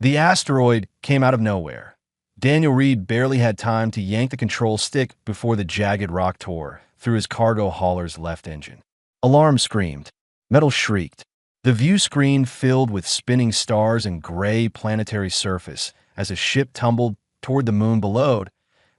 The asteroid came out of nowhere. Daniel Reed barely had time to yank the control stick before the jagged rock tore through his cargo hauler's left engine. Alarm screamed. Metal shrieked. The view screen filled with spinning stars and gray planetary surface as the ship tumbled toward the moon below.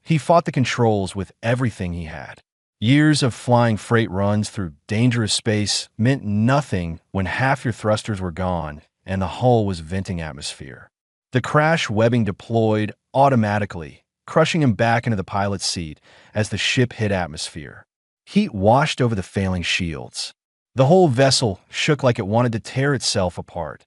He fought the controls with everything he had. Years of flying freight runs through dangerous space meant nothing when half your thrusters were gone and the hull was venting atmosphere. The crash webbing deployed automatically, crushing him back into the pilot's seat as the ship hit atmosphere. Heat washed over the failing shields. The whole vessel shook like it wanted to tear itself apart.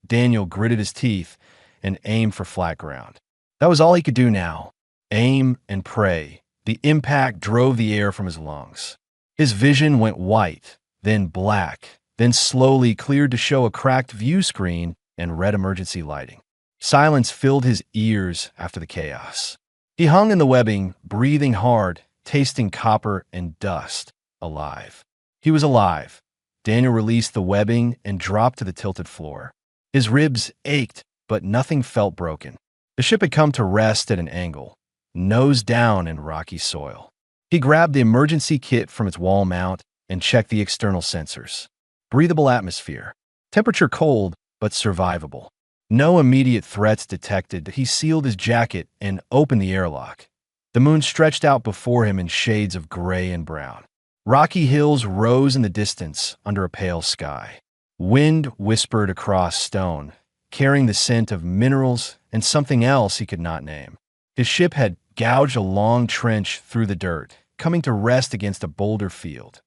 Daniel gritted his teeth and aimed for flat ground. That was all he could do now. Aim and pray. The impact drove the air from his lungs. His vision went white, then black, then slowly cleared to show a cracked view screen and red emergency lighting. Silence filled his ears after the chaos. He hung in the webbing, breathing hard, tasting copper and dust. Alive. He was alive. Daniel released the webbing and dropped to the tilted floor. His ribs ached, but nothing felt broken. The ship had come to rest at an angle, nose down in rocky soil. He grabbed the emergency kit from its wall mount and checked the external sensors. Breathable atmosphere. Temperature cold, but survivable. No immediate threats detected. He sealed his jacket and opened the airlock. The moon stretched out before him in shades of gray and brown. Rocky hills rose in the distance under a pale sky. Wind whispered across stone, carrying the scent of minerals and something else he could not name. His ship had gouged a long trench through the dirt, coming to rest against a boulder field.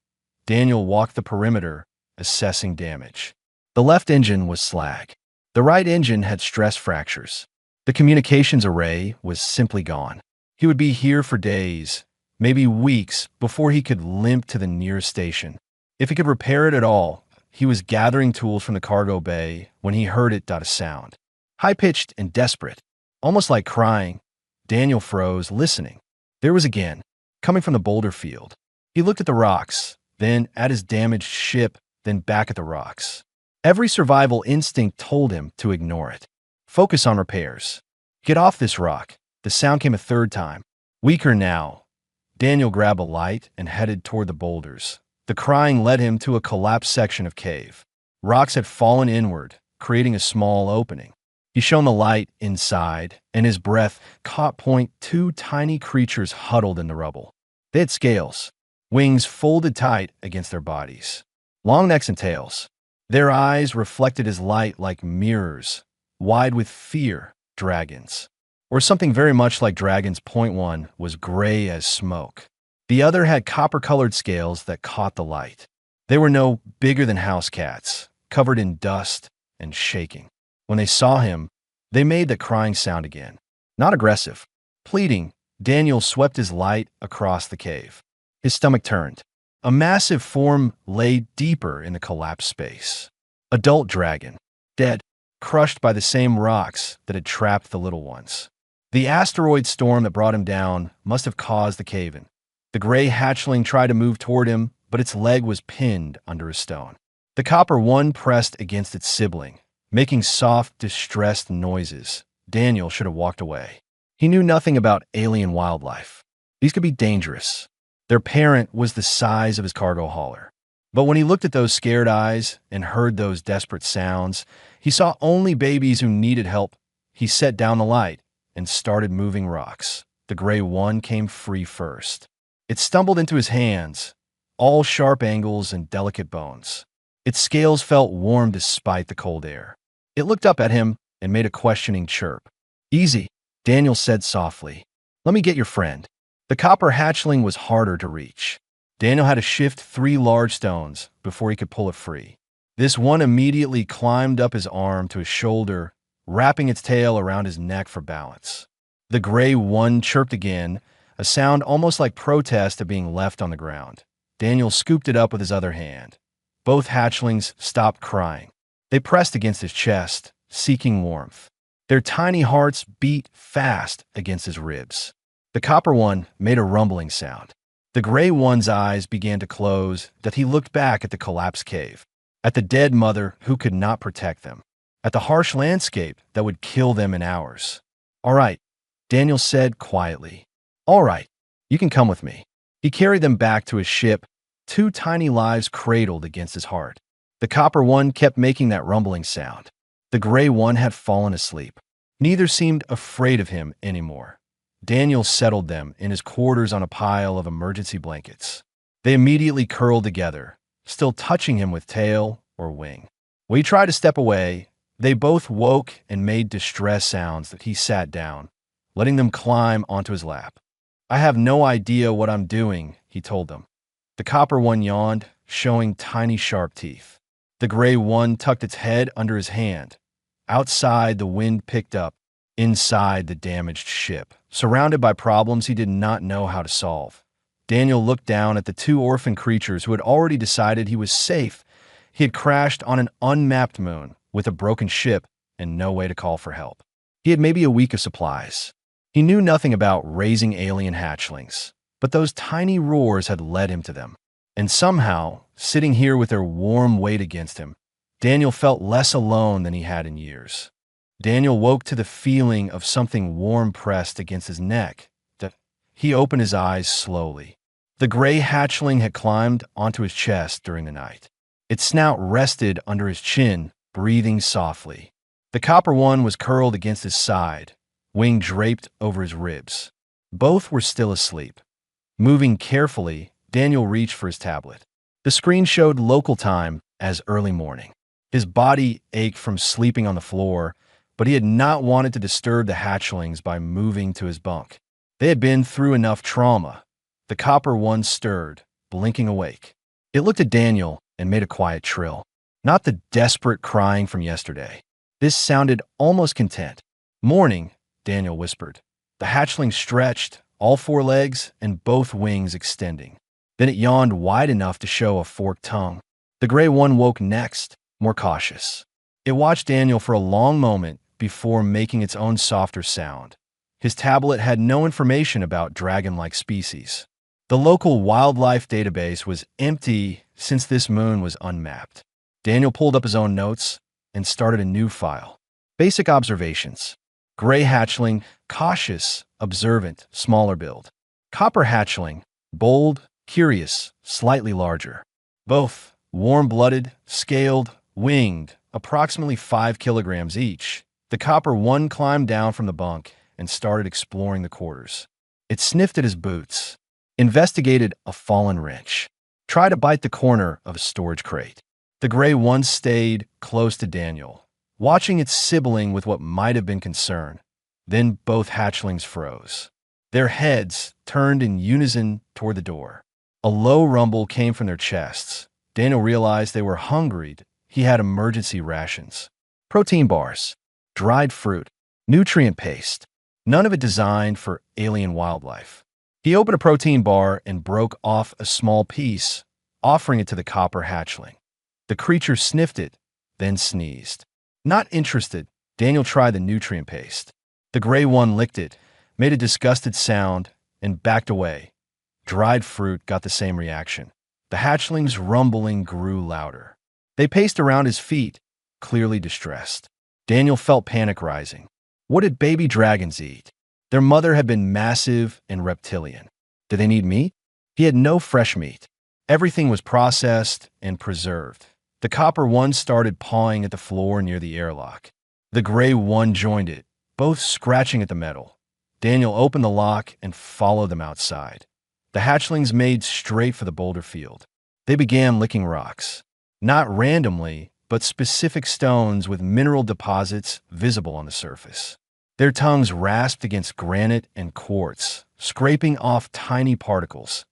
Daniel walked the perimeter, assessing damage. The left engine was slag. The right engine had stress fractures. The communications array was simply gone. He would be here for days, maybe weeks, before he could limp to the nearest station. If he could repair it at all, he was gathering tools from the cargo bay when he heard it dot a sound. High-pitched and desperate, almost like crying. Daniel froze, listening. There was again, coming from the boulder field. He looked at the rocks, then at his damaged ship, then back at the rocks. Every survival instinct told him to ignore it. Focus on repairs. Get off this rock. The sound came a third time. Weaker now. Daniel grabbed a light and headed toward the boulders. The crying led him to a collapsed section of cave. Rocks had fallen inward, creating a small opening. He shone the light inside, and his breath caught point two tiny creatures huddled in the rubble. They had scales, wings folded tight against their bodies, long necks and tails. Their eyes reflected his light like mirrors, wide with fear. Dragons, or something very much like dragons. Point one was gray as smoke. The other had copper-colored scales that caught the light. They were no bigger than house cats, covered in dust and shaking. When they saw him, they made the crying sound again. Not aggressive. Pleading, Daniel swept his light across the cave. His stomach turned. A massive form lay deeper in the collapsed space. Adult dragon, dead, crushed by the same rocks that had trapped the little ones. The asteroid storm that brought him down must have caused the cave-in. The gray hatchling tried to move toward him, but its leg was pinned under a stone. The copper one pressed against its sibling, making soft, distressed noises. Daniel should have walked away. He knew nothing about alien wildlife. These could be dangerous. Their parent was the size of his cargo hauler. But when he looked at those scared eyes and heard those desperate sounds, he saw only babies who needed help. He set down the light and started moving rocks. The gray one came free first. It stumbled into his hands, all sharp angles and delicate bones. Its scales felt warm despite the cold air. It looked up at him and made a questioning chirp. "Easy," Daniel said softly. "Let me get your friend." The copper hatchling was harder to reach. Daniel had to shift 3 large stones before he could pull it free. This one immediately climbed up his arm to his shoulder, wrapping its tail around his neck for balance. The gray one chirped again, a sound almost like protest at being left on the ground. Daniel scooped it up with his other hand. Both hatchlings stopped crying. They pressed against his chest, seeking warmth. Their tiny hearts beat fast against his ribs. The copper one made a rumbling sound. The gray one's eyes began to close, that he looked back at the collapsed cave, at the dead mother who could not protect them. at the harsh landscape that would kill them in hours. "All right," Daniel said quietly. "All right, you can come with me." He carried them back to his ship, two tiny lives cradled against his heart. The copper one kept making that rumbling sound. The gray one had fallen asleep. Neither seemed afraid of him anymore. Daniel settled them in his quarters on a pile of emergency blankets. They immediately curled together, still touching him with tail or wing. When he tried to step away, they both woke and made distress sounds that he sat down, letting them climb onto his lap. "I have no idea what I'm doing," he told them. The copper one yawned, showing tiny sharp teeth. The gray one tucked its head under his hand. Outside, the wind picked up. Inside the damaged ship, surrounded by problems he did not know how to solve. Daniel looked down at the two orphan creatures who had already decided he was safe. He had crashed on an unmapped moon with a broken ship and no way to call for help. He had maybe a week of supplies. He knew nothing about raising alien hatchlings, but those tiny roars had led him to them. And somehow, sitting here with their warm weight against him, Daniel felt less alone than he had in years. Daniel woke to the feeling of something warm pressed against his neck. He opened his eyes slowly. The gray hatchling had climbed onto his chest during the night. Its snout rested under his chin, breathing softly. The copper one was curled against his side, wing draped over his ribs. Both were still asleep. Moving carefully, Daniel reached for his tablet. The screen showed local time as early morning. His body ached from sleeping on the floor, but he had not wanted to disturb the hatchlings by moving to his bunk. They had been through enough trauma. The copper one stirred, blinking awake. It looked at Daniel and made a quiet trill. Not the desperate crying from yesterday. This sounded almost content. "Morning," Daniel whispered. The hatchling stretched, all four legs and both wings extending. Then it yawned wide enough to show a forked tongue. The gray one woke next, more cautious. It watched Daniel for a long moment before making its own softer sound. His tablet had no information about dragon-like species. The local wildlife database was empty since this moon was unmapped. Daniel pulled up his own notes and started a new file. Basic observations. Gray hatchling, cautious, observant, smaller build. Copper hatchling, bold, curious, slightly larger. Both warm-blooded, scaled, winged, approximately 5 kilograms each. The copper one climbed down from the bunk and started exploring the quarters. It sniffed at his boots, investigated a fallen wrench, tried to bite the corner of a storage crate. The gray one stayed close to Daniel, watching its sibling with what might have been concern. Then both hatchlings froze. Their heads turned in unison toward the door. A low rumble came from their chests. Daniel realized they were hungry. He had emergency rations. Protein bars, dried fruit, nutrient paste, none of it designed for alien wildlife. He opened a protein bar and broke off a small piece, offering it to the copper hatchling. The creature sniffed it, then sneezed. Not interested, Daniel tried the nutrient paste. The gray one licked it, made a disgusted sound, and backed away. Dried fruit got the same reaction. The hatchling's rumbling grew louder. They paced around his feet, clearly distressed. Daniel felt panic rising. What did baby dragons eat? Their mother had been massive and reptilian. Did they need meat? He had no fresh meat. Everything was processed and preserved. The copper one started pawing at the floor near the airlock. The gray one joined it, both scratching at the metal. Daniel opened the lock and followed them outside. The hatchlings made straight for the boulder field. They began licking rocks. Not randomly, but specific stones with mineral deposits visible on the surface. Their tongues rasped against granite and quartz, scraping off tiny particles.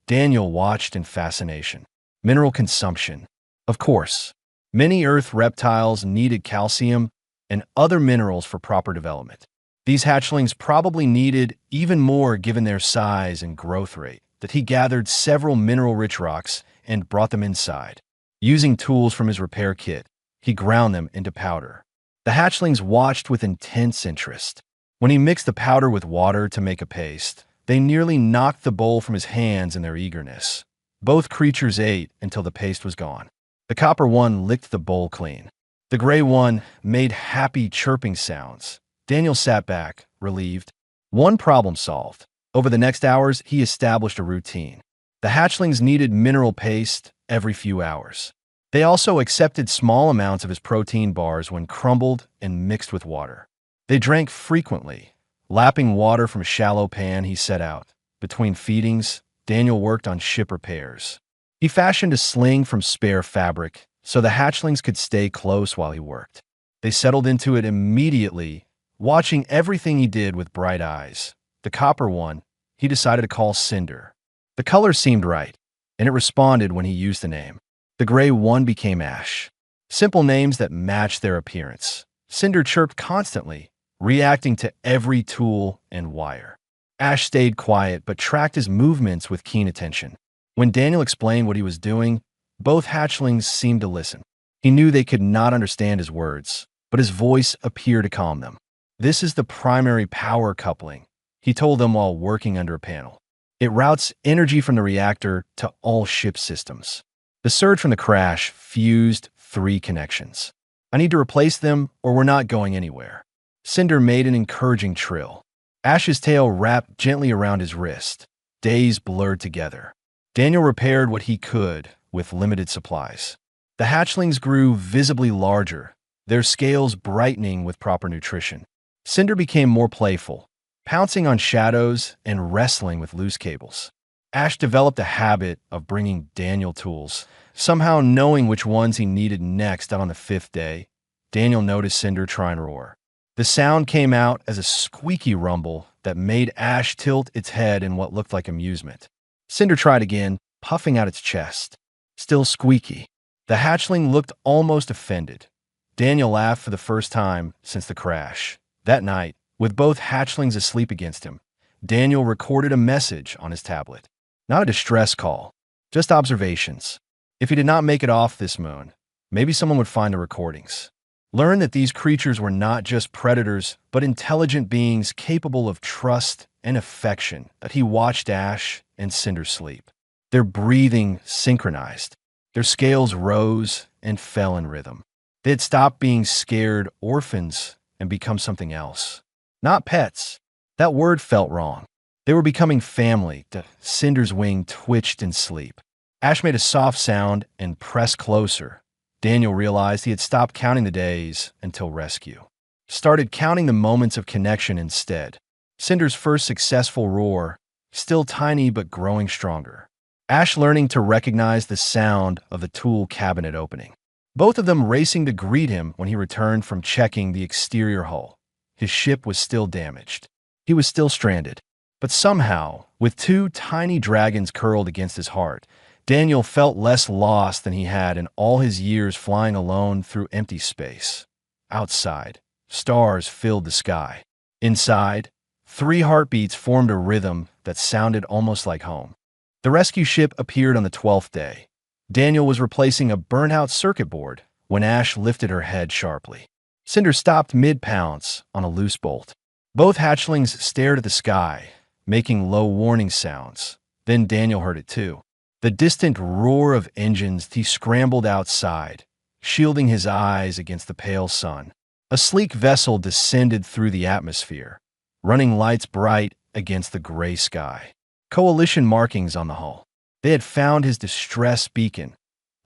Daniel watched in fascination. Mineral consumption. Of course, many Earth reptiles needed calcium and other minerals for proper development. These hatchlings probably needed even more given their size and growth rate, that he gathered several mineral-rich rocks and brought them inside. Using tools from his repair kit, he ground them into powder. The hatchlings watched with intense interest. When he mixed the powder with water to make a paste, they nearly knocked the bowl from his hands in their eagerness. Both creatures ate until the paste was gone. The copper one licked the bowl clean. The gray one made happy chirping sounds. Daniel sat back, relieved. One problem solved. Over the next hours, he established a routine. The hatchlings needed mineral paste every few hours. They also accepted small amounts of his protein bars when crumbled and mixed with water. They drank frequently. Lapping water from a shallow pan, he set out. Between feedings, Daniel worked on ship repairs. He fashioned a sling from spare fabric so the hatchlings could stay close while he worked. They settled into it immediately, watching everything he did with bright eyes. The copper one, he decided to call Cinder. The color seemed right, and it responded when he used the name. The gray one became Ash. Simple names that matched their appearance. Cinder chirped constantly, reacting to every tool and wire. Ash stayed quiet but tracked his movements with keen attention. When Daniel explained what he was doing, both hatchlings seemed to listen. He knew they could not understand his words, but his voice appeared to calm them. This is the primary power coupling, he told them while working under a panel. It routes energy from the reactor to all ship systems. The surge from the crash fused 3 connections. I need to replace them or we're not going anywhere. Cinder made an encouraging trill. Ash's tail wrapped gently around his wrist. Days blurred together. Daniel repaired what he could with limited supplies. The hatchlings grew visibly larger, their scales brightening with proper nutrition. Cinder became more playful, pouncing on shadows and wrestling with loose cables. Ash developed a habit of bringing Daniel tools, somehow knowing which ones he needed next. On the 5th day, Daniel noticed Cinder try and roar. The sound came out as a squeaky rumble that made Ash tilt its head in what looked like amusement. Cinder tried again, puffing out its chest. Still squeaky. The hatchling looked almost offended. Daniel laughed for the first time since the crash. That night, with both hatchlings asleep against him, Daniel recorded a message on his tablet. Not a distress call, just observations. If he did not make it off this moon, maybe someone would find the recordings. Learn that these creatures were not just predators, but intelligent beings capable of trust and affection. That he watched Ash and Cinder sleep. Their breathing synchronized. Their scales rose and fell in rhythm. They had stopped being scared orphans and become something else. Not pets. That word felt wrong. They were becoming family. Cinder's wing twitched in sleep. Ash made a soft sound and pressed closer. Daniel realized he had stopped counting the days until rescue. Started counting the moments of connection instead. Cinder's first successful roar, still tiny but growing stronger. Ash learning to recognize the sound of the tool cabinet opening. Both of them racing to greet him when he returned from checking the exterior hull. His ship was still damaged. He was still stranded. But somehow, with 2 tiny dragons curled against his heart, Daniel felt less lost than he had in all his years flying alone through empty space. Outside, stars filled the sky. Inside, 3 heartbeats formed a rhythm that sounded almost like home. The rescue ship appeared on the 12th day. Daniel was replacing a burnt-out circuit board when Ash lifted her head sharply. Cinder stopped mid-pounce on a loose bolt. Both hatchlings stared at the sky, making low warning sounds. Then Daniel heard it too. The distant roar of engines. He scrambled outside, shielding his eyes against the pale sun. A sleek vessel descended through the atmosphere, running lights bright against the gray sky. Coalition markings on the hull. They had found his distress beacon.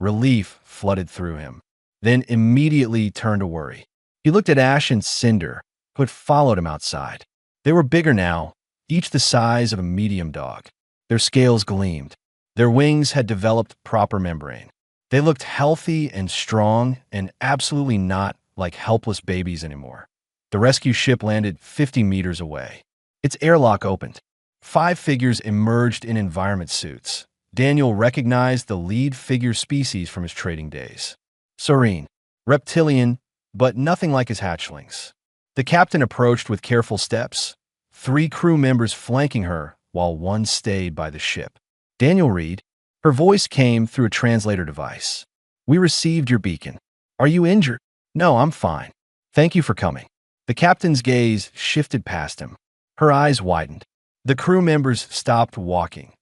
Relief flooded through him, then immediately turned to worry. He looked at Ash and Cinder, who had followed him outside. They were bigger now, each the size of a medium dog. Their scales gleamed. Their wings had developed proper membrane. They looked healthy and strong and absolutely not like helpless babies anymore. The rescue ship landed 50 meters away. Its airlock opened. 5 figures emerged in environment suits. Daniel recognized the lead figure species from his trading days. Serene, reptilian, but nothing like his hatchlings. The captain approached with careful steps, 3 crew members flanking her while 1 stayed by the ship. Daniel read. Her voice came through a translator device. We received your beacon. Are you injured? No, I'm fine. Thank you for coming. The captain's gaze shifted past him. Her eyes widened. The crew members stopped walking.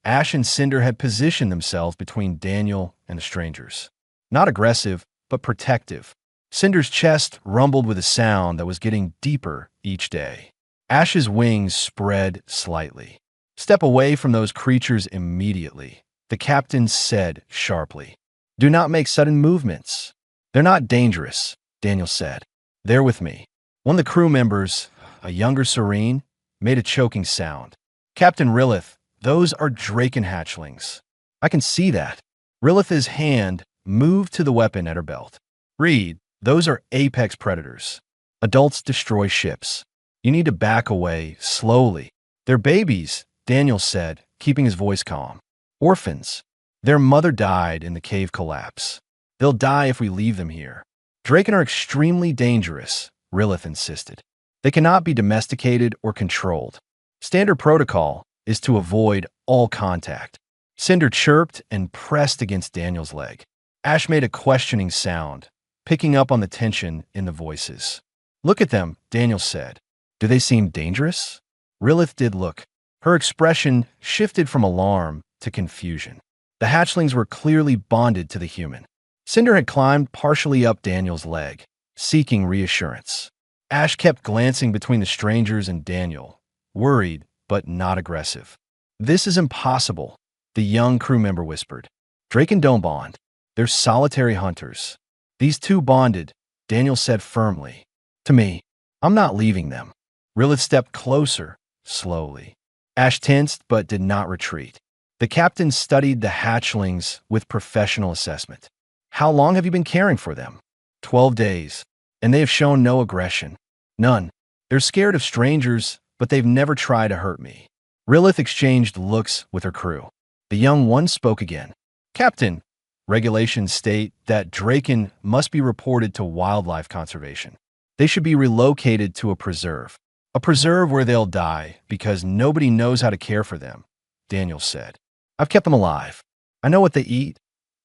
Ash and Cinder had positioned themselves between Daniel and the strangers. Not aggressive, but protective. Cinder's chest rumbled with a sound that was getting deeper each day. Ash's wings spread slightly. Step away from those creatures immediately, the captain said sharply. Do not make sudden movements. They're not dangerous, Daniel said. They're with me. One of the crew members, a younger Serene, made a choking sound. Captain Rilith, those are Draken hatchlings. I can see that. Rilith's hand moved to the weapon at her belt. Reed, those are apex predators. Adults destroy ships. You need to back away slowly. They're babies, Daniel said, keeping his voice calm. Orphans. Their mother died in the cave collapse. They'll die if we leave them here. Draken are extremely dangerous, Rilith insisted. They cannot be domesticated or controlled. Standard protocol is to avoid all contact. Cinder chirped and pressed against Daniel's leg. Ash made a questioning sound, picking up on the tension in the voices. Look at them, Daniel said. Do they seem dangerous? Rilith did look. Her expression shifted from alarm to confusion. The hatchlings were clearly bonded to the human. Cinder had climbed partially up Daniel's leg, seeking reassurance. Ash kept glancing between the strangers and Daniel, worried but not aggressive. This is impossible, the young crew member whispered. Draken don't bond. They're solitary hunters. These two bonded, Daniel said firmly. To me, I'm not leaving them. Rilith stepped closer, slowly. Ash tensed but did not retreat. The captain studied the hatchlings with professional assessment. How long have you been caring for them? 12 days, and they have shown no aggression. None. They're scared of strangers, but they've never tried to hurt me. Rilith exchanged looks with her crew. The young one spoke again. Captain, regulations state that Draken must be reported to wildlife conservation. They should be relocated to a preserve where they'll die because nobody knows how to care for them, Daniel said. I've kept them alive. I know what they eat,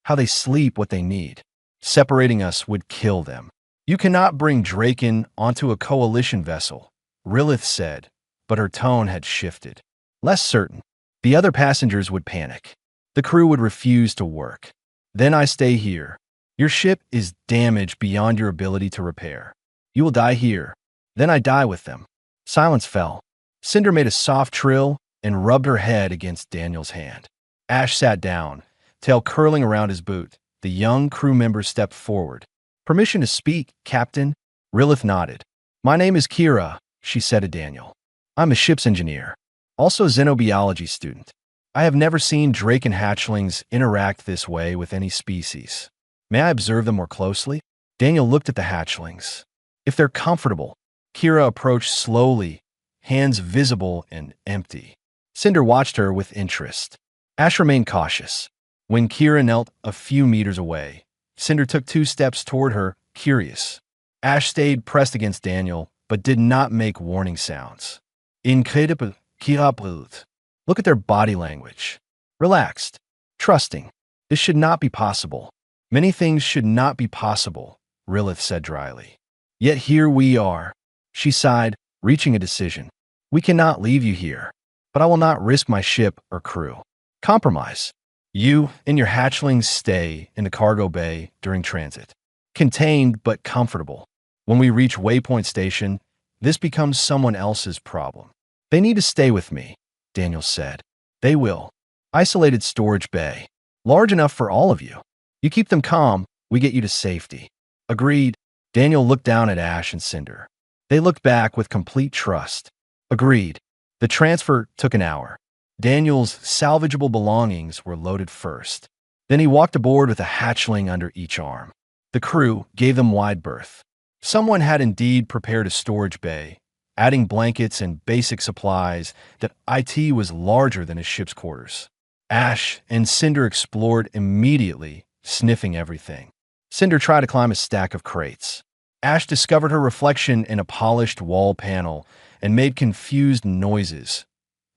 how they sleep, what they need. Separating us would kill them. You cannot bring Draken onto a coalition vessel, Rilith said, but her tone had shifted. Less certain. The other passengers would panic. The crew would refuse to work. Then I stay here. Your ship is damaged beyond your ability to repair. You will die here. Then I die with them. Silence fell. Cinder made a soft trill and rubbed her head against Daniel's hand. Ash sat down, tail curling around his boot. The young crew member stepped forward. Permission to speak, Captain? Rilith nodded. My name is Kira, she said to Daniel. I'm a ship's engineer, also xenobiology student. I have never seen Draken hatchlings interact this way with any species. May I observe them more closely? Daniel looked at the hatchlings. If they're comfortable, Kira approached slowly, hands visible and empty. Cinder watched her with interest. Ash remained cautious. When Kira knelt a few meters away, Cinder took 2 steps toward her, curious. Ash stayed pressed against Daniel, but did not make warning sounds. Incredible, Kira. Look at their body language. Relaxed, trusting. This should not be possible. Many things should not be possible, Rilith said dryly. Yet here we are. She sighed, reaching a decision. We cannot leave you here, but I will not risk my ship or crew. Compromise. You and your hatchlings stay in the cargo bay during transit. Contained but comfortable. When we reach Waypoint Station, this becomes someone else's problem. They need to stay with me, Daniel said. They will. Isolated storage bay. Large enough for all of you. You keep them calm, we get you to safety. Agreed. Daniel looked down at Ash and Cinder. They looked back with complete trust. Agreed. The transfer took an hour. Daniel's salvageable belongings were loaded first. Then he walked aboard with a hatchling under each arm. The crew gave them wide berth. Someone had indeed prepared a storage bay, adding blankets and basic supplies that IT was larger than his ship's quarters. Ash and Cinder explored immediately, sniffing everything. Cinder tried to climb a stack of crates. Ash discovered her reflection in a polished wall panel and made confused noises.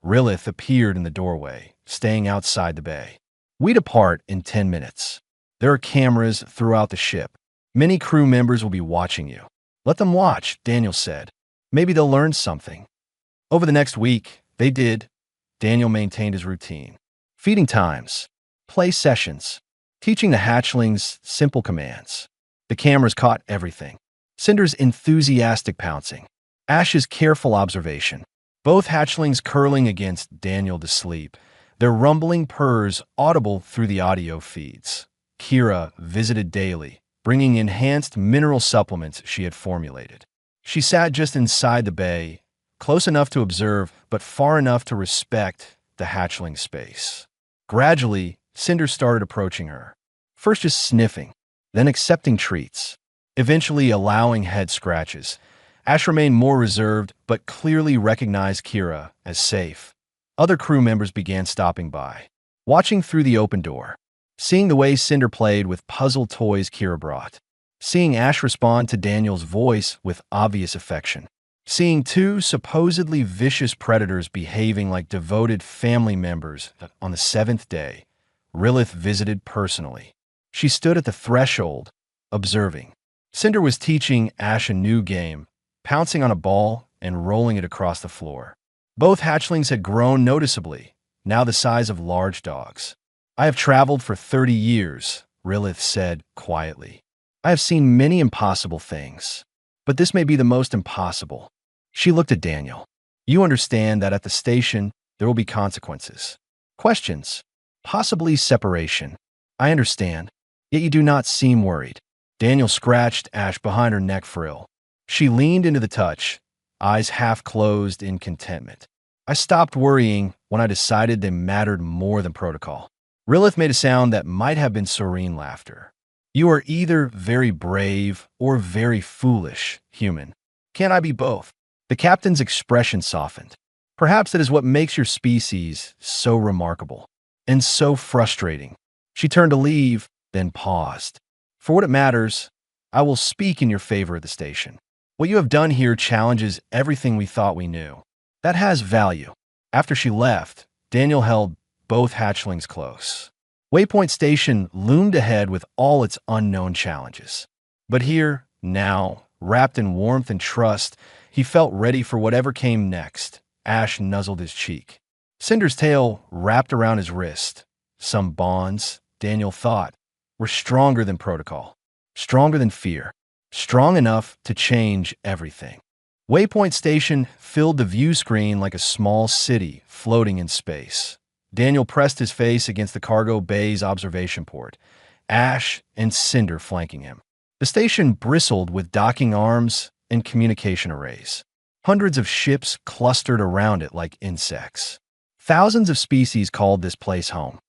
Rilith appeared in the doorway, staying outside the bay. We depart in 10 minutes. There are cameras throughout the ship. Many crew members will be watching you. Let them watch, Daniel said. Maybe they'll learn something. Over the next week, they did. Daniel maintained his routine. Feeding times, play sessions, teaching the hatchlings simple commands. The cameras caught everything. Cinder's enthusiastic pouncing. Ash's careful observation. Both hatchlings curling against Daniel to sleep, their rumbling purrs audible through the audio feeds. Kira visited daily, bringing enhanced mineral supplements she had formulated. She sat just inside the bay, close enough to observe, but far enough to respect the hatchling space. Gradually, Cinder started approaching her, first just sniffing, then accepting treats, eventually allowing head scratches. Ash remained more reserved, but clearly recognized Kira as safe. Other crew members began stopping by, watching through the open door, seeing the way Cinder played with puzzle toys Kira brought, seeing Ash respond to Daniel's voice with obvious affection, seeing two supposedly vicious predators behaving like devoted family members. On the seventh day, Rilith visited personally. She stood at the threshold, observing. Cinder was teaching Ash a new game, pouncing on a ball and rolling it across the floor. Both hatchlings had grown noticeably, now the size of large dogs. "I have traveled for 30 years, Rilith said quietly. "I have seen many impossible things, but this may be the most impossible." She looked at Daniel. "You understand that at the station, there will be consequences. Questions. Possibly separation. I understand, yet you do not seem worried." Daniel scratched Ash behind her neck frill. She leaned into the touch, eyes half closed in contentment. "I stopped worrying when I decided they mattered more than protocol." Rilith made a sound that might have been serene laughter. "You are either very brave or very foolish, human. Can't I be both?" The captain's expression softened. "Perhaps that is what makes your species so remarkable and so frustrating." She turned to leave, then paused. "For what it matters, I will speak in your favor at the station. What you have done here challenges everything we thought we knew. That has value." After she left, Daniel held both hatchlings close. Waypoint Station loomed ahead with all its unknown challenges. But here, now, wrapped in warmth and trust, he felt ready for whatever came next. Ash nuzzled his cheek. Cinder's tail wrapped around his wrist. Some bonds, Daniel thought, were stronger than protocol, stronger than fear, strong enough to change everything. Waypoint Station filled the view screen like a small city floating in space. Daniel pressed his face against the cargo bay's observation port, Ash and Cinder flanking him. The station bristled with docking arms and communication arrays. Hundreds of ships clustered around it like insects. Thousands of species called this place home.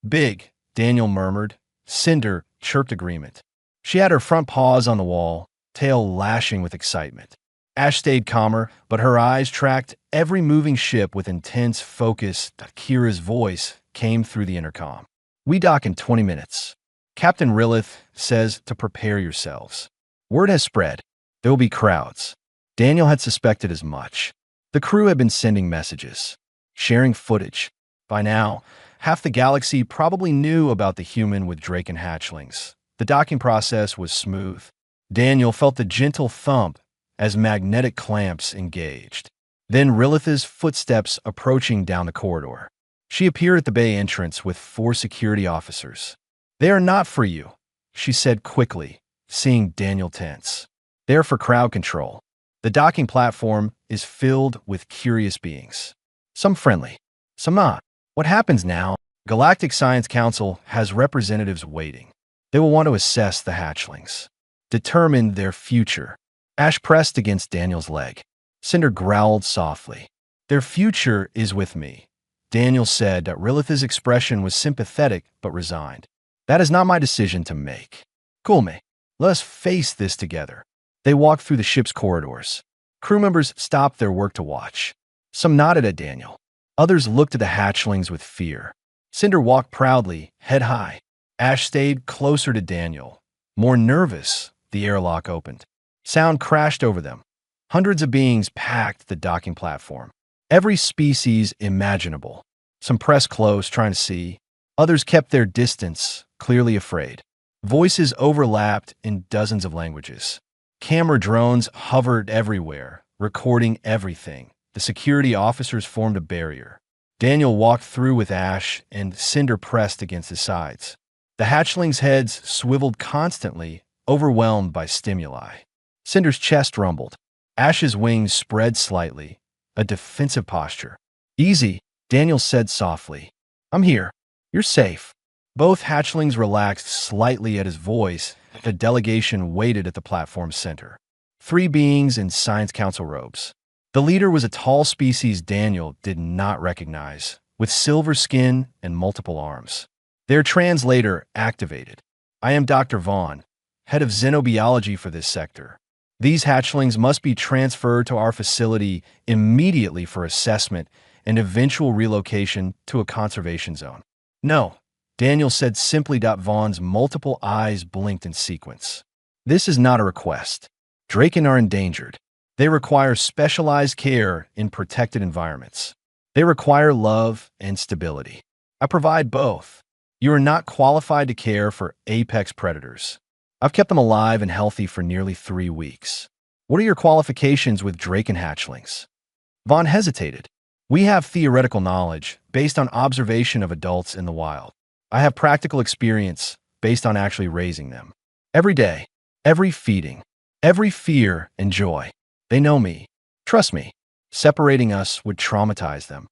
"Big," Daniel murmured. Cinder chirped agreement. She had her front paws on the wall, tail lashing with excitement. Ash stayed calmer, but her eyes tracked every moving ship with intense focus. Kira's voice came through the intercom. "We dock in 20 minutes. Captain Rilith says to prepare yourselves. Word has spread. There will be crowds." Daniel had suspected as much. The crew had been sending messages, sharing footage. By now, half the galaxy probably knew about the human with Draken hatchlings. The docking process was smooth. Daniel felt the gentle thump as magnetic clamps engaged. Then Rilith's footsteps approaching down the corridor. She appeared at the bay entrance with 4 security officers. "They are not for you," she said quickly, seeing Daniel tense. "They're for crowd control. The docking platform is filled with curious beings. Some friendly, some not. What happens now? Galactic Science Council has representatives waiting. They will want to assess the hatchlings, determine their future." Ash pressed against Daniel's leg. Cinder growled softly. "Their future is with me," Daniel said. That Rilith's expression was sympathetic but resigned. "That is not my decision to make. Cool me. Let us face this together." They walked through the ship's corridors. Crew members stopped their work to watch. Some nodded at Daniel. Others looked at the hatchlings with fear. Cinder walked proudly, head high. Ash stayed closer to Daniel. More nervous, the airlock opened. Sound crashed over them. Hundreds of beings packed the docking platform. Every species imaginable. Some pressed close, trying to see. Others kept their distance, clearly afraid. Voices overlapped in dozens of languages. Camera drones hovered everywhere, recording everything. The security officers formed a barrier. Daniel walked through with Ash, and Cinder pressed against his sides. The hatchlings' heads swiveled constantly, overwhelmed by stimuli. Cinder's chest rumbled. Ash's wings spread slightly, a defensive posture. "Easy," Daniel said softly. "I'm here. You're safe." Both hatchlings relaxed slightly at his voice. The delegation waited at the platform's center. 3 beings in Science Council robes. The leader was a tall species Daniel did not recognize, with silver skin and multiple arms. Their translator activated. "I am Dr. Vaughn, head of xenobiology for this sector. These hatchlings must be transferred to our facility immediately for assessment and eventual relocation to a conservation zone." "No," Daniel said simply. Vaughn's multiple eyes blinked in sequence. "This is not a request. Draken are endangered. They require specialized care in protected environments. They require love and stability. I provide both. You are not qualified to care for apex predators. I've kept them alive and healthy for nearly 3 weeks. What are your qualifications with Draken hatchlings?" Vaughn hesitated. "We have theoretical knowledge based on observation of adults in the wild. I have practical experience based on actually raising them. Every day, every feeding, every fear and joy. They know me. Trust me. Separating us would traumatize them."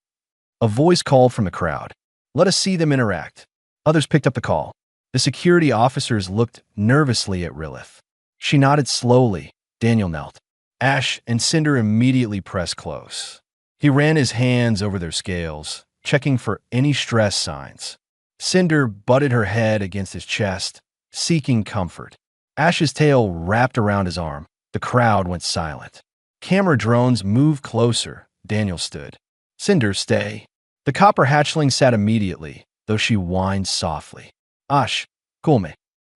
A voice called from the crowd. "Let us see them interact." Others picked up the call. The security officers looked nervously at Rilith. She nodded slowly. Daniel knelt. Ash and Cinder immediately pressed close. He ran his hands over their scales, checking for any stress signs. Cinder butted her head against his chest, seeking comfort. Ash's tail wrapped around his arm. The crowd went silent. Camera drones moved closer. Daniel stood. "Cinder, stay." The copper hatchling sat immediately, though she whined softly. "Ash, cool me."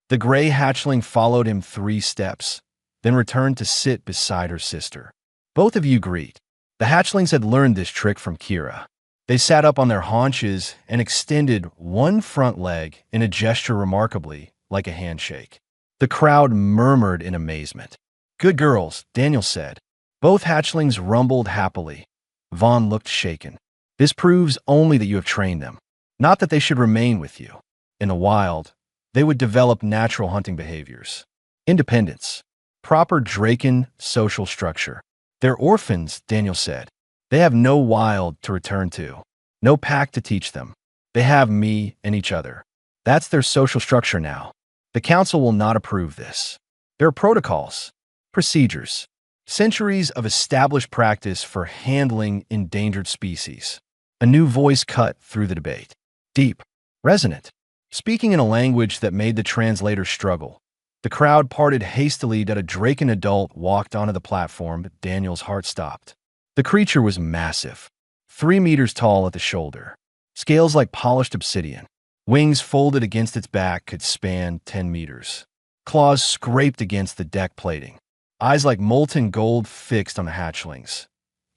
The gray hatchling followed him 3 steps, then returned to sit beside her sister. "Both of you greet." The hatchlings had learned this trick from Kira. They sat up on their haunches and extended one front leg in a gesture remarkably like a handshake. The crowd murmured in amazement. "Good girls," Daniel said. Both hatchlings rumbled happily. Vaughn looked shaken. "This proves only that you have trained them, not that they should remain with you. In the wild, they would develop natural hunting behaviors. Independence. Proper Draken social structure. They're orphans," Daniel said. "They have no wild to return to, no pack to teach them. They have me and each other. That's their social structure now. The council will not approve this. There are protocols, procedures, centuries of established practice for handling endangered species." A new voice cut through the debate. Deep, resonant, speaking in a language that made the translator struggle. The crowd parted hastily as a Draken adult walked onto the platform, but Daniel's heart stopped. The creature was massive, 3 meters tall at the shoulder, scales like polished obsidian. Wings folded against its back could span 10 meters. Claws scraped against the deck plating. Eyes like molten gold fixed on the hatchlings.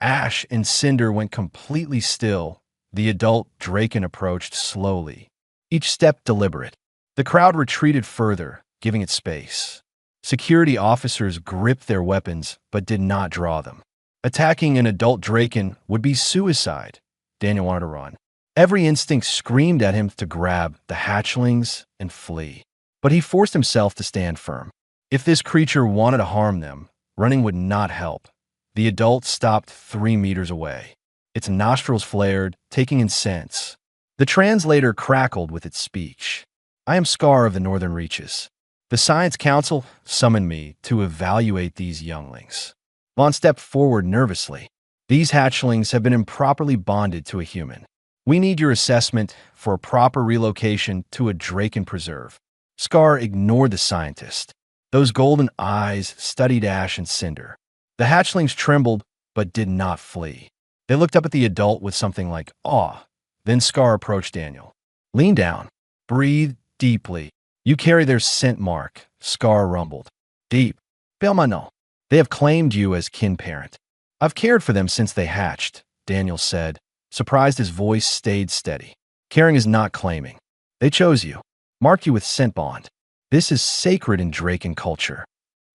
Ash and Cinder went completely still. The adult Draken approached slowly, each step deliberate. The crowd retreated further, giving it space. Security officers gripped their weapons but did not draw them. Attacking an adult Draken would be suicide. Daniel wanted to run. Every instinct screamed at him to grab the hatchlings and flee. But he forced himself to stand firm. If this creature wanted to harm them, running would not help. The adult stopped 3 meters away. Its nostrils flared, taking in scents. The translator crackled with its speech. "I am Scar of the Northern Reaches. The Science Council summoned me to evaluate these younglings." Vaughn stepped forward nervously. "These hatchlings have been improperly bonded to a human. We need your assessment for a proper relocation to a Draken preserve." Scar ignored the scientist. Those golden eyes studied Ash and Cinder. The hatchlings trembled, but did not flee. They looked up at the adult with something like awe. Then Scar approached Daniel. "Lean down. Breathe deeply. You carry their scent mark," Scar rumbled. "Deep. Belmano. They have claimed you as kin parent." "I've cared for them since they hatched," Daniel said, surprised his voice stayed steady. "Caring is not claiming. They chose you, marked you with scent bond. This is sacred in Draken culture."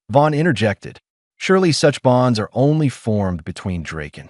Vaughn interjected. "Surely such bonds are only formed between Draken."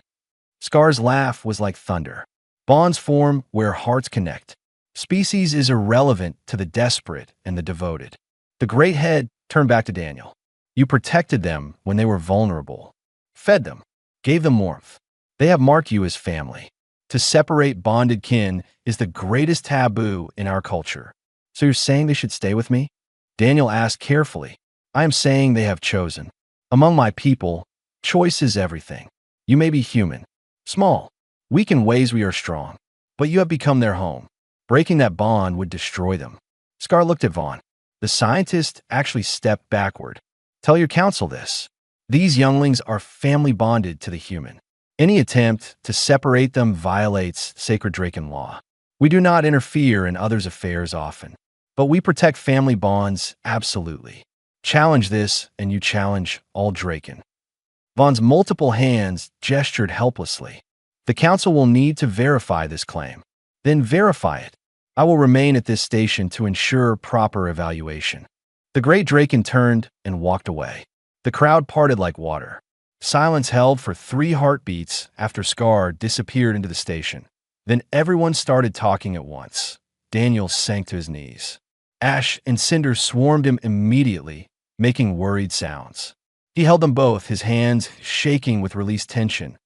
Scar's laugh was like thunder. "Bonds form where hearts connect. Species is irrelevant to the desperate and the devoted." The great head turned back to Daniel. You protected them when they were vulnerable, fed them, gave them warmth. They have marked you as family. To separate bonded kin is the greatest taboo in our culture. So you're saying they should stay with me? Daniel asked carefully. I am saying they have chosen. Among my people, choice is everything. You may be human, small, weak in ways we are strong, but you have become their home. Breaking that bond would destroy them. Scar looked at Vaughn. The scientist actually stepped backward. Tell your council this. These younglings are family bonded to the human. Any attempt to separate them violates sacred Draken law. We do not interfere in others' affairs often, but we protect family bonds absolutely. Challenge this, and you challenge all Draken. Vaughn's multiple hands gestured helplessly. The council will need to verify this claim. Then verify it. I will remain at this station to ensure proper evaluation. The great Draken turned and walked away. The crowd parted like water. Silence held for 3 heartbeats after Scar disappeared into the station. Then everyone started talking at once. Daniel sank to his knees. Ash and Cinder swarmed him immediately, making worried sounds. He held them both, his hands shaking with released tension.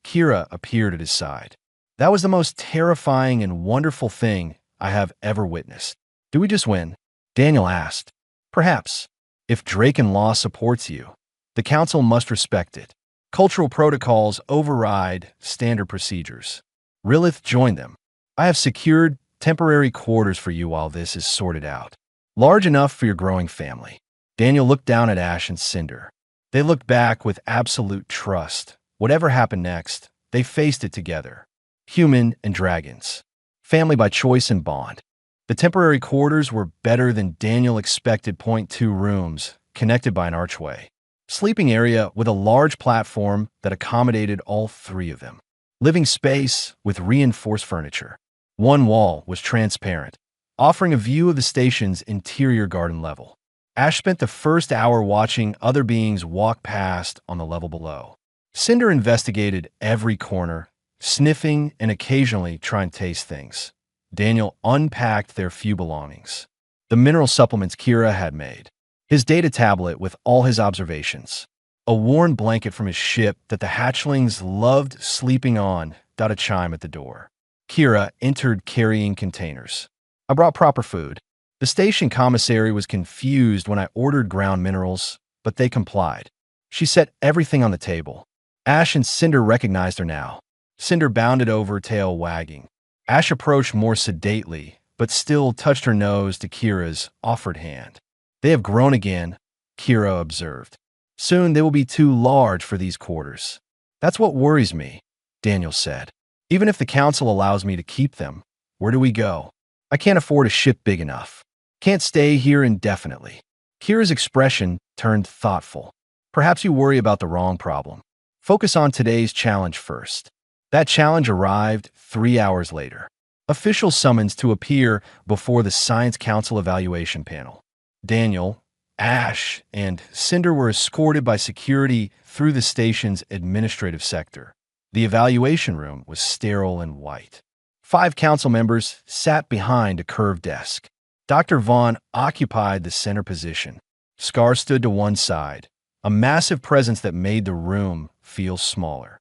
Kira appeared at his side. That was the most terrifying and wonderful thing I have ever witnessed. Do we just win? Daniel asked. Perhaps. If Draken law supports you, the council must respect it. Cultural protocols override standard procedures. Rilith joined them. I have secured temporary quarters for you while this is sorted out. Large enough for your growing family. Daniel looked down at Ash and Cinder. They looked back with absolute trust. Whatever happened next, they faced it together. Human and dragons. Family by choice and bond. The temporary quarters were better than Daniel expected. 2 rooms, connected by an archway. Sleeping area with a large platform that accommodated all 3 of them. Living space with reinforced furniture. One wall was transparent, offering a view of the station's interior garden level. Ash spent the first hour watching other beings walk past on the level below. Cinder investigated every corner, sniffing and occasionally trying to taste things. Daniel unpacked their few belongings. The mineral supplements Kira had made. His data tablet with all his observations. A worn blanket from his ship that the hatchlings loved sleeping on. A chime at the door. Kira entered carrying containers. I brought proper food. The station commissary was confused when I ordered ground minerals, but they complied. She set everything on the table. Ash and Cinder recognized her now. Cinder bounded over, tail wagging. Ash approached more sedately, but still touched her nose to Kira's offered hand. They have grown again, Kira observed. Soon they will be too large for these quarters. That's what worries me, Daniel said. Even if the council allows me to keep them, where do we go? I can't afford a ship big enough. Can't stay here indefinitely. Kira's expression turned thoughtful. Perhaps you worry about the wrong problem. Focus on today's challenge first. That challenge arrived 3 hours later. Official summons to appear before the Science Council evaluation panel. Daniel, Ash, and Cinder were escorted by security through the station's administrative sector. The evaluation room was sterile and white. 5 council members sat behind a curved desk. Dr. Vaughn occupied the center position. Scar stood to one side, a massive presence that made the room feel smaller.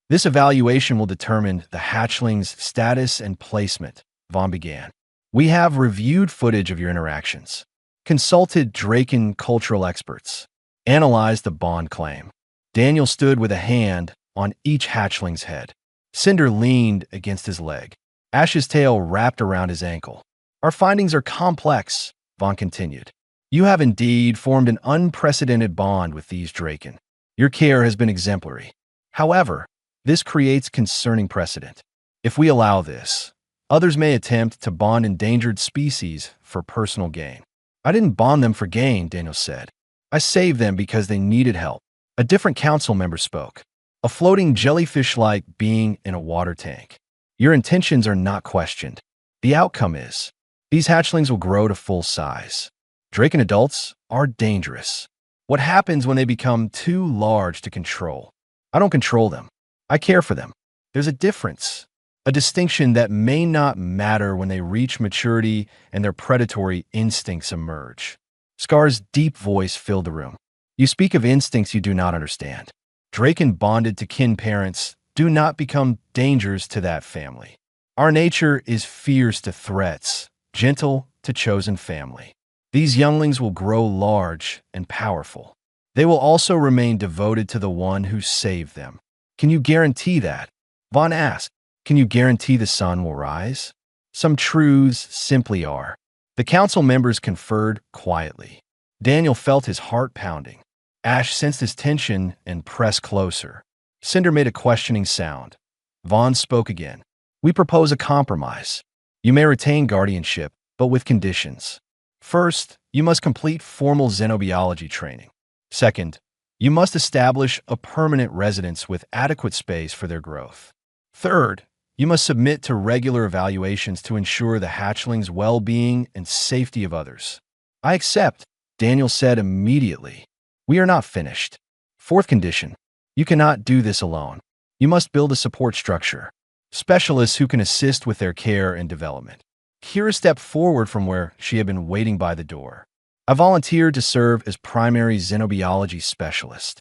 This evaluation will determine the hatchling's status and placement, Vaughn began. We have reviewed footage of your interactions, consulted Draken cultural experts, analyzed the bond claim. Daniel stood with a hand on each hatchling's head. Cinder leaned against his leg. Ash's tail wrapped around his ankle. Our findings are complex, Vaughn continued. You have indeed formed an unprecedented bond with these Draken. Your care has been exemplary. However, this creates concerning precedent. If we allow this, others may attempt to bond endangered species for personal gain. I didn't bond them for gain, Daniel said. I saved them because they needed help. A different council member spoke. A floating jellyfish-like being in a water tank. Your intentions are not questioned. The outcome is, these hatchlings will grow to full size. Draken adults are dangerous. What happens when they become too large to control? I don't control them. I care for them. There's a difference, a distinction that may not matter when they reach maturity and their predatory instincts emerge. Scar's deep voice filled the room. You speak of instincts you do not understand. Draken bonded to kin parents do not become dangers to that family. Our nature is fierce to threats, gentle to chosen family. These younglings will grow large and powerful. They will also remain devoted to the one who saved them. Can you guarantee that? Vaughn asked. Can you guarantee the sun will rise? Some truths simply are. The council members conferred quietly. Daniel felt his heart pounding. Ash sensed his tension and pressed closer. Cinder made a questioning sound. Vaughn spoke again. We propose a compromise. You may retain guardianship, but with conditions. First, you must complete formal xenobiology training. Second, you must establish a permanent residence with adequate space for their growth. Third, you must submit to regular evaluations to ensure the hatchlings' well-being and safety of others. I accept, Daniel said immediately. We are not finished. Fourth condition, you cannot do this alone. You must build a support structure. Specialists who can assist with their care and development. Kira stepped forward from where she had been waiting by the door. I volunteered to serve as primary xenobiology specialist.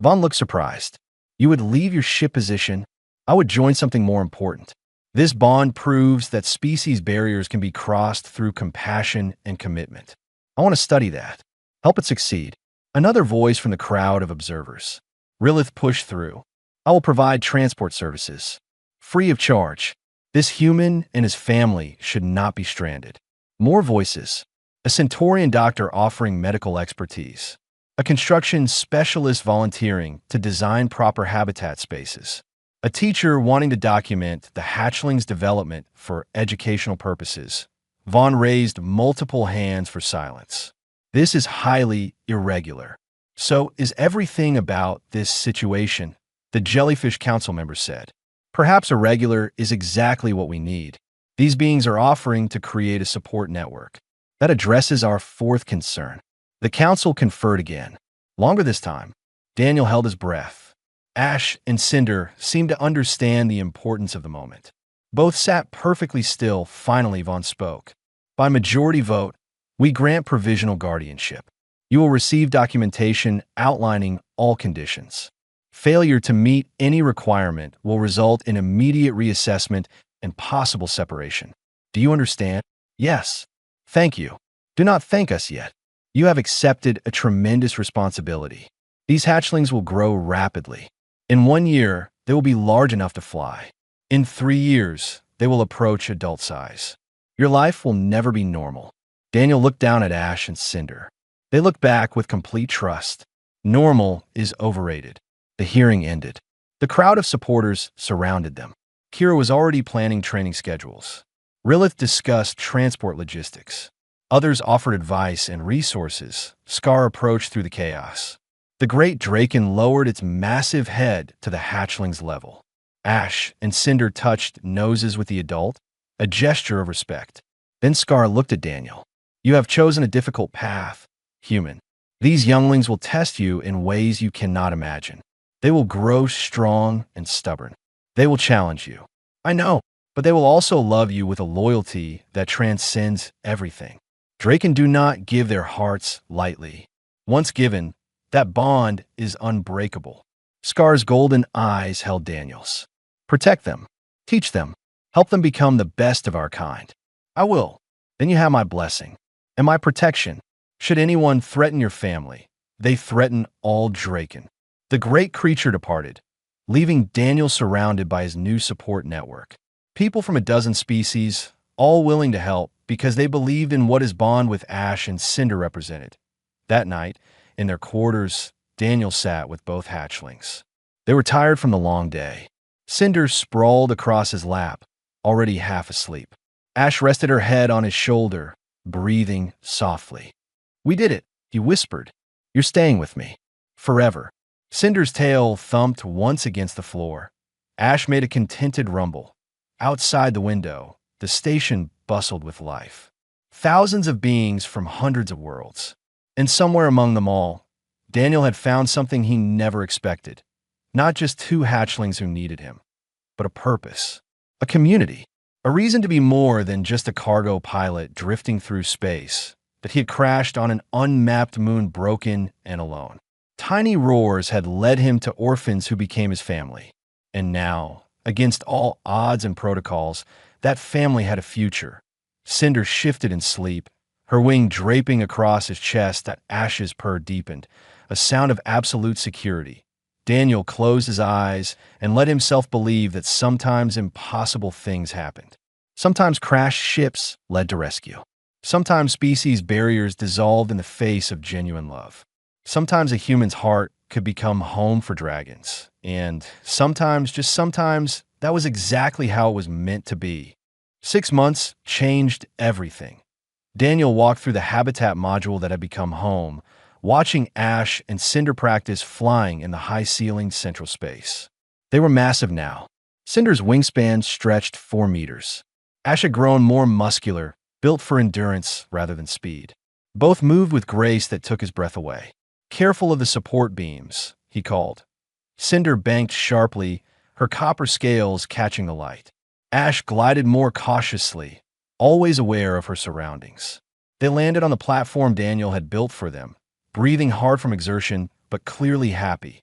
Vaughn looked surprised. You would leave your ship position? I would join something more important. This bond proves that species barriers can be crossed through compassion and commitment. I want to study that. Help it succeed. Another voice from the crowd of observers. Rilith pushed through. I will provide transport services. Free of charge. This human and his family should not be stranded. More voices. A Centaurian doctor offering medical expertise. A construction specialist volunteering to design proper habitat spaces. A teacher wanting to document the hatchling's development for educational purposes. Vaughn raised multiple hands for silence. This is highly irregular. So is everything about this situation, the Jellyfish Council member said. Perhaps irregular is exactly what we need. These beings are offering to create a support network. That addresses our fourth concern. The council conferred again. Longer this time. Daniel held his breath. Ash and Cinder seemed to understand the importance of the moment. Both sat perfectly still. Finally, Vaughn spoke. By majority vote, we grant provisional guardianship. You will receive documentation outlining all conditions. Failure to meet any requirement will result in immediate reassessment and possible separation. Do you understand? Yes. Thank you. Do not thank us yet. You have accepted a tremendous responsibility. These hatchlings will grow rapidly. In 1 year, they will be large enough to fly. In 3 years, they will approach adult size. Your life will never be normal. Daniel looked down at Ash and Cinder. They looked back with complete trust. Normal is overrated. The hearing ended. The crowd of supporters surrounded them. Kira was already planning training schedules. Rilith discussed transport logistics. Others offered advice and resources. Scar approached through the chaos. The great Draken lowered its massive head to the hatchling's level. Ash and Cinder touched noses with the adult, a gesture of respect. Then Scar looked at Daniel. You have chosen a difficult path, human. These younglings will test you in ways you cannot imagine. They will grow strong and stubborn. They will challenge you. I know, but they will also love you with a loyalty that transcends everything. Draken do not give their hearts lightly. Once given, that bond is unbreakable. Scar's golden eyes held Daniel's. Protect them. Teach them. Help them become the best of our kind. I will. Then you have my blessing. And my protection. Should anyone threaten your family, they threaten all Draken. The great creature departed, leaving Daniel surrounded by his new support network. People from a dozen species, all willing to help because they believed in what his bond with Ash and Cinder represented. That night, in their quarters, Daniel sat with both hatchlings. They were tired from the long day. Cinder sprawled across his lap, already half asleep. Ash rested her head on his shoulder, breathing softly. We did it, he whispered. You're staying with me. Forever. Cinder's tail thumped once against the floor. Ash made a contented rumble. Outside the window, the station bustled with life. Thousands of beings from hundreds of worlds. And somewhere among them all, Daniel had found something he never expected. Not just 2 hatchlings who needed him, but a purpose, a community, a reason to be more than just a cargo pilot drifting through space. that he had crashed on an unmapped moon broken and alone. Tiny roars had led him to orphans who became his family. And now, against all odds and protocols, that family had a future. Cinder shifted in sleep, her wing draping across his chest that Ash's purr deepened, a sound of absolute security. Daniel closed his eyes and let himself believe that sometimes impossible things happened. Sometimes crashed ships led to rescue. Sometimes species barriers dissolved in the face of genuine love. Sometimes a human's heart could become home for dragons. And sometimes, just sometimes, that was exactly how it was meant to be. 6 months changed everything. Daniel walked through the habitat module that had become home, watching Ash and Cinder practice flying in the high-ceilinged central space. They were massive now. Cinder's wingspan stretched 4 meters. Ash had grown more muscular, built for endurance rather than speed. Both moved with grace that took his breath away. "Careful of the support beams," he called. Cinder banked sharply, her copper scales catching the light. Ash glided more cautiously, always aware of her surroundings. They landed on the platform Daniel had built for them, breathing hard from exertion, but clearly happy.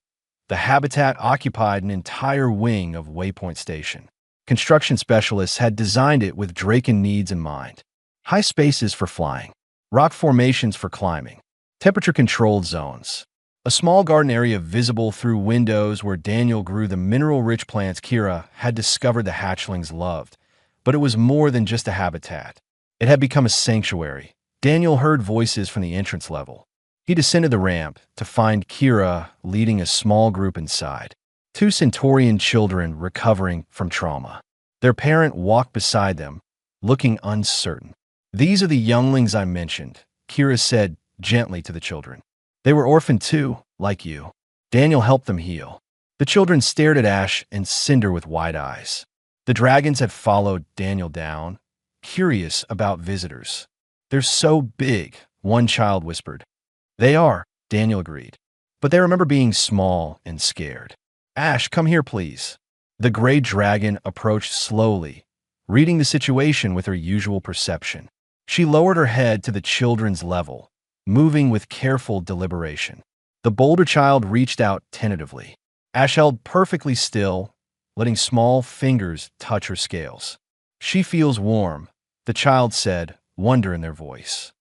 The habitat occupied an entire wing of Waypoint Station. Construction specialists had designed it with Draken needs in mind. High spaces for flying, rock formations for climbing, temperature-controlled zones. A small garden area visible through windows where Daniel grew the mineral-rich plants Kira had discovered the hatchlings loved. But it was more than just a habitat. It had become a sanctuary. Daniel heard voices from the entrance level. He descended the ramp to find Kira leading a small group inside. 2 Centaurian children recovering from trauma. Their parent walked beside them, looking uncertain. "These are the younglings I mentioned," Kira said gently to the children. "They were orphaned too, like you. Daniel helped them heal." The children stared at Ash and Cinder with wide eyes. The dragons had followed Daniel down, curious about visitors. "They're so big," one child whispered. "They are," Daniel agreed. "But they remember being small and scared." "Ash, come here, please." The gray dragon approached slowly, reading the situation with her usual perception. She lowered her head to the children's level, moving with careful deliberation. The bolder child reached out tentatively. Ash held perfectly still, letting small fingers touch her scales. "She feels warm," the child said, wonder in their voice.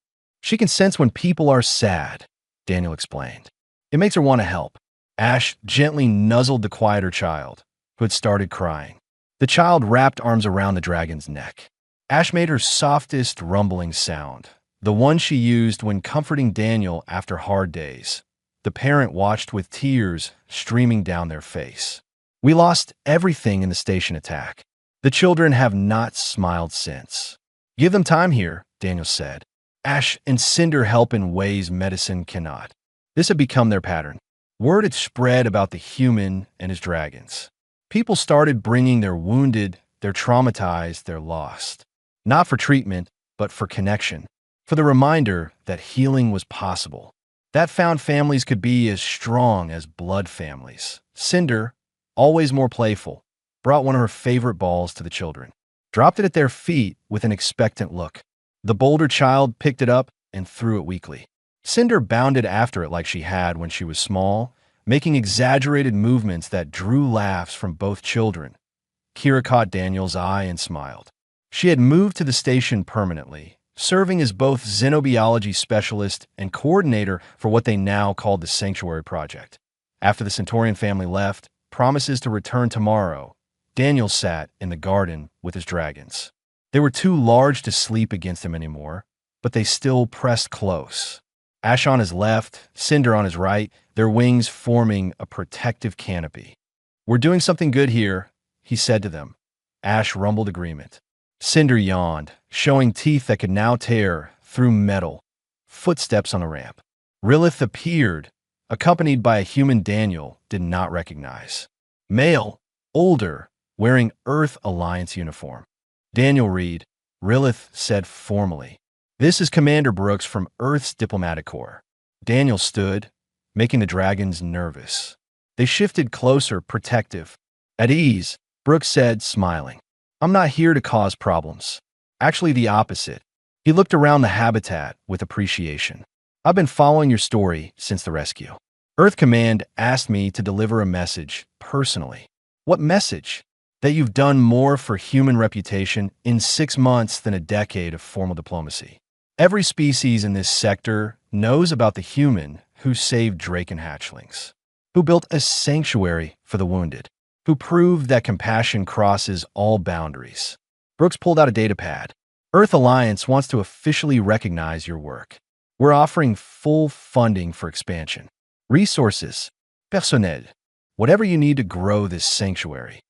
"She can sense when people are sad," Daniel explained. "It makes her want to help." Ash gently nuzzled the quieter child, who had started crying. The child wrapped arms around the dragon's neck. Ash made her softest rumbling sound, the one she used when comforting Daniel after hard days. The parent watched with tears streaming down their face. "We lost everything in the station attack. The children have not smiled since." "Give them time here," Daniel said. "Ash and Cinder help in ways medicine cannot." This had become their pattern. Word had spread about the human and his dragons. People started bringing their wounded, their traumatized, their lost. Not for treatment, but for connection. For the reminder that healing was possible. That found families could be as strong as blood families. Cinder, always more playful, brought one of her favorite balls to the children. Dropped it at their feet with an expectant look. The bolder child picked it up and threw it weakly. Cinder bounded after it like she had when she was small, making exaggerated movements that drew laughs from both children. Kira caught Daniel's eye and smiled. She had moved to the station permanently, serving as both xenobiology specialist and coordinator for what they now called the Sanctuary Project. After the Centaurian family left, promises to return tomorrow, Daniel sat in the garden with his dragons. They were too large to sleep against him anymore, but they still pressed close. Ash on his left, Cinder on his right, their wings forming a protective canopy. "We're doing something good here," he said to them. Ash rumbled agreement. Cinder yawned, showing teeth that could now tear through metal. Footsteps on the ramp. Rilith appeared, accompanied by a human Daniel did not recognize. Male, older, wearing Earth Alliance uniform. "Daniel Reed," Rilith said formally. "This is Commander Brooks from Earth's Diplomatic Corps." Daniel stood, making the dragons nervous. They shifted closer, protective. "At ease," Brooks said, smiling. "I'm not here to cause problems. Actually, the opposite." He looked around the habitat with appreciation. I've been following your story since the rescue. Earth Command asked me to deliver a message personally. What message? That you've done more for human reputation in 6 months than a decade of formal diplomacy. Every species in this sector knows about the human who saved Draken hatchlings, who built a sanctuary for the wounded, who proved that compassion crosses all boundaries. Brooks pulled out a datapad. Earth Alliance wants to officially recognize your work. We're offering full funding for expansion. Resources, personnel, whatever you need to grow this sanctuary.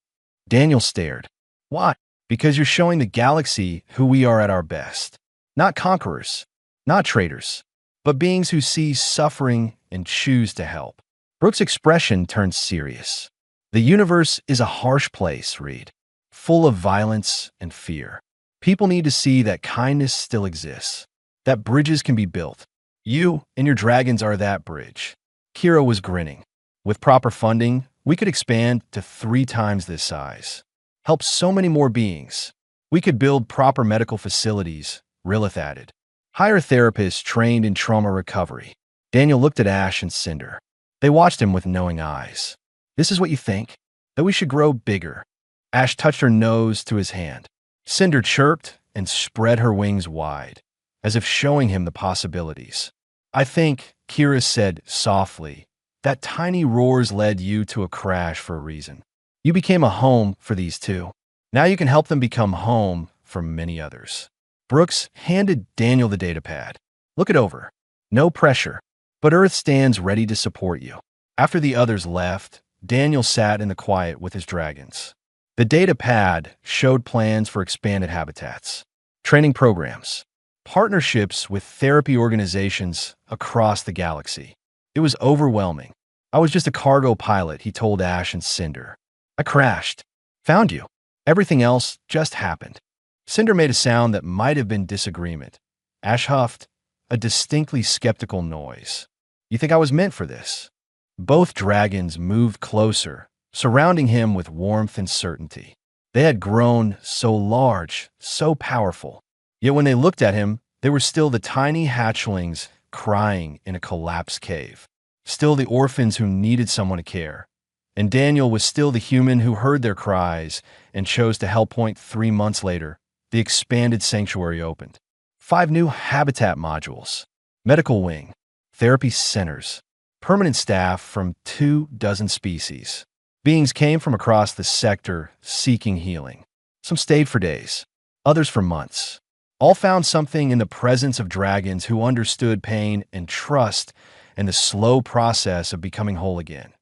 Daniel stared. Why? Because you're showing the galaxy who we are at our best. Not conquerors, not traitors, but beings who see suffering and choose to help. Brooks' expression turned serious. The universe is a harsh place, Reed, full of violence and fear. People need to see that kindness still exists, that bridges can be built. You and your dragons are that bridge. Kira was grinning. With proper funding, we could expand to 3 times this size. Help so many more beings. We could build proper medical facilities, Rilith added. Hire therapists trained in trauma recovery. Daniel looked at Ash and Cinder. They watched him with knowing eyes. This is what you think? That we should grow bigger? Ash touched her nose to his hand. Cinder chirped and spread her wings wide, as if showing him the possibilities. I think, Kira said softly, that tiny roars led you to a crash for a reason. You became a home for these 2. Now you can help them become home for many others. Brooks handed Daniel the datapad. Look it over. No pressure, but Earth stands ready to support you. After the others left, Daniel sat in the quiet with his dragons. The datapad showed plans for expanded habitats, training programs, partnerships with therapy organizations across the galaxy. It was overwhelming. I was just a cargo pilot, he told Ash and Cinder. I crashed. Found you. Everything else just happened. Cinder made a sound that might have been disagreement. Ash huffed, a distinctly skeptical noise. You think I was meant for this? Both dragons moved closer, surrounding him with warmth and certainty. They had grown so large, so powerful. Yet when they looked at him, they were still the tiny hatchlings crying in a collapsed cave. Still the orphans who needed someone to care. And Daniel was still the human who heard their cries and chose to help. 3 months later, the expanded sanctuary opened. 5 new habitat modules, medical wing, therapy centers, permanent staff from 24 species. Beings came from across the sector seeking healing. Some stayed for days, others for months. All found something in the presence of dragons who understood pain and trust and the slow process of becoming whole again.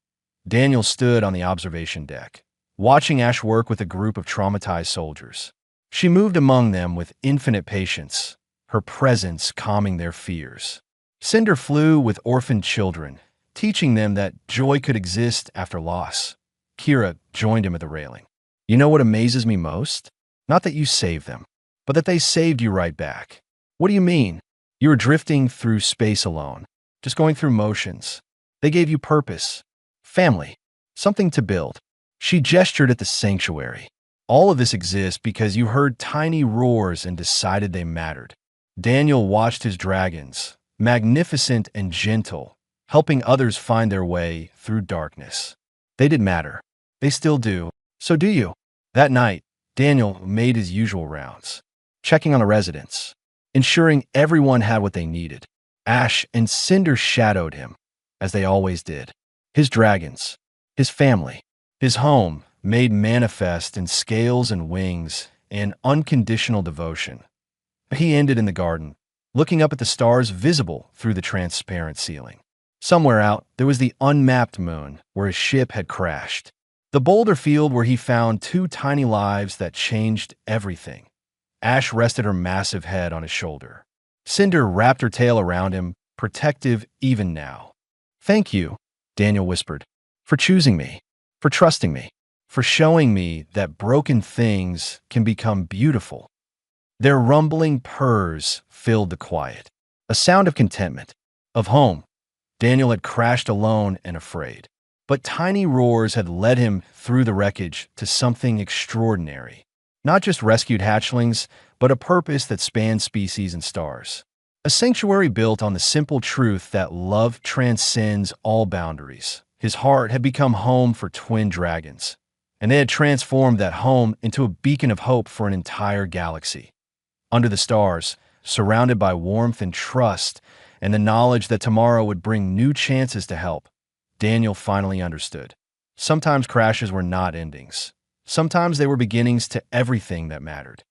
Daniel stood on the observation deck, watching Ash work with a group of traumatized soldiers. She moved among them with infinite patience, her presence calming their fears. Cinder flew with orphaned children, teaching them that joy could exist after loss. Kira joined him at the railing. You know what amazes me most? Not that you saved them, but that they saved you right back. What do you mean? You were drifting through space alone, just going through motions. They gave you purpose, family, something to build. She gestured at the sanctuary. All of this exists because you heard tiny roars and decided they mattered. Daniel watched his dragons, magnificent and gentle, helping others find their way through darkness. They did matter. They still do. So do you. That night, Daniel made his usual rounds, checking on the residents, ensuring everyone had what they needed. Ash and Cinder shadowed him, as they always did. His dragons, his family, his home made manifest in scales and wings and unconditional devotion. He ended in the garden, looking up at the stars visible through the transparent ceiling. Somewhere out, there was the unmapped moon where his ship had crashed. The boulder field where he found 2 tiny lives that changed everything. Ash rested her massive head on his shoulder. Cinder wrapped her tail around him, protective even now. Thank you, Daniel whispered, for choosing me, for trusting me, for showing me that broken things can become beautiful. Their rumbling purrs filled the quiet, a sound of contentment, of home. Daniel had crashed alone and afraid, but tiny roars had led him through the wreckage to something extraordinary. Not just rescued hatchlings, but a purpose that spans species and stars. A sanctuary built on the simple truth that love transcends all boundaries. His heart had become home for twin dragons, and they had transformed that home into a beacon of hope for an entire galaxy. Under the stars, surrounded by warmth and trust, and the knowledge that tomorrow would bring new chances to help, Daniel finally understood. Sometimes crashes were not endings. Sometimes they were beginnings to everything that mattered.